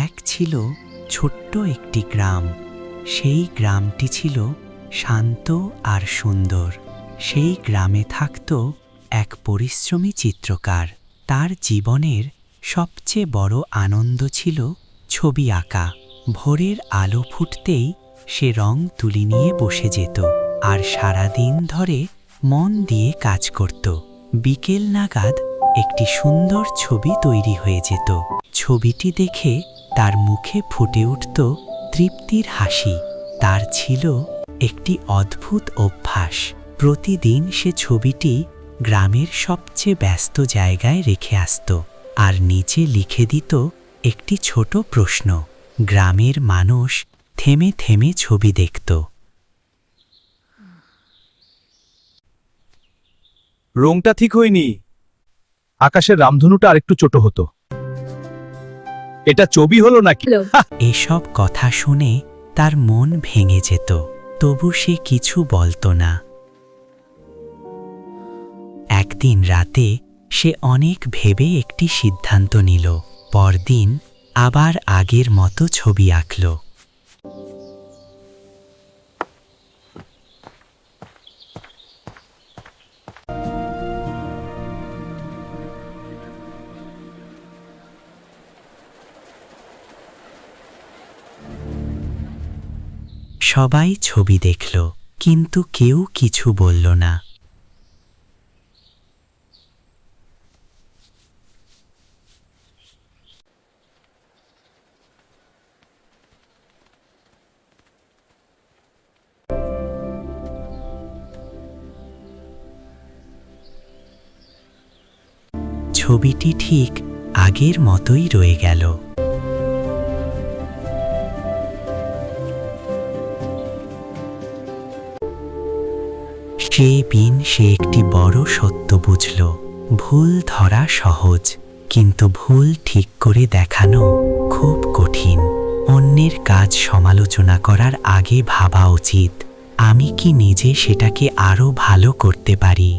এক ছিল ছোট্ট একটি গ্রাম। সেই গ্রামটি ছিল শান্ত আর সুন্দর। সেই গ্রামে থাকত এক পরিশ্রমী চিত্রকার। তার জীবনের সবচেয়ে বড় আনন্দ ছিল ছবি আঁকা। ভোরের আলো ফুটতেই সে রং তুলি নিয়ে বসে যেত আর সারাদিন ধরে মন দিয়ে কাজ করত। বিকেল নাগাদ একটি সুন্দর ছবি তৈরি হয়ে যেত। ছবিটি দেখে তার মুখে ফুটে উঠত তৃপ্তির হাসি। তার ছিল একটি অদ্ভুত অভ্যাস। প্রতিদিন সে ছবিটি গ্রামের সবচেয়ে ব্যস্ত জায়গায় রেখে আসত আর নিচে লিখে দিত একটি ছোট প্রশ্ন। গ্রামের মানুষ থেমে থেমে ছবি দেখত। রংটা ঠিক হয়নি। আকাশের রামধনুটা আরেকটু ছোট হতো। এটা ছবি হলো নাকি? এসব কথা শুনে তার মন ভেঙে যেত, তবু সে কিছু বলতো না। একদিন রাতে সে অনেক ভেবে একটি সিদ্ধান্ত নিল। পরদিন আবার আগের মতো ছবি আঁকল। সবাই ছবি দেখল, কিন্তু কেউ কিছু বলল না। ছবিটি ঠিক আগের মতোই রয়ে গেল। সে একটি বড় সত্য বুঝল। ভুল ধরা সহজ, কিন্তু ভুল ঠিক করে দেখানো খুব কঠিন। অন্যের কাজ সমালোচনা করার আগে ভাবা উচিত, আমি কি নিজে সেটাকে আরো ভালো করতে পারি।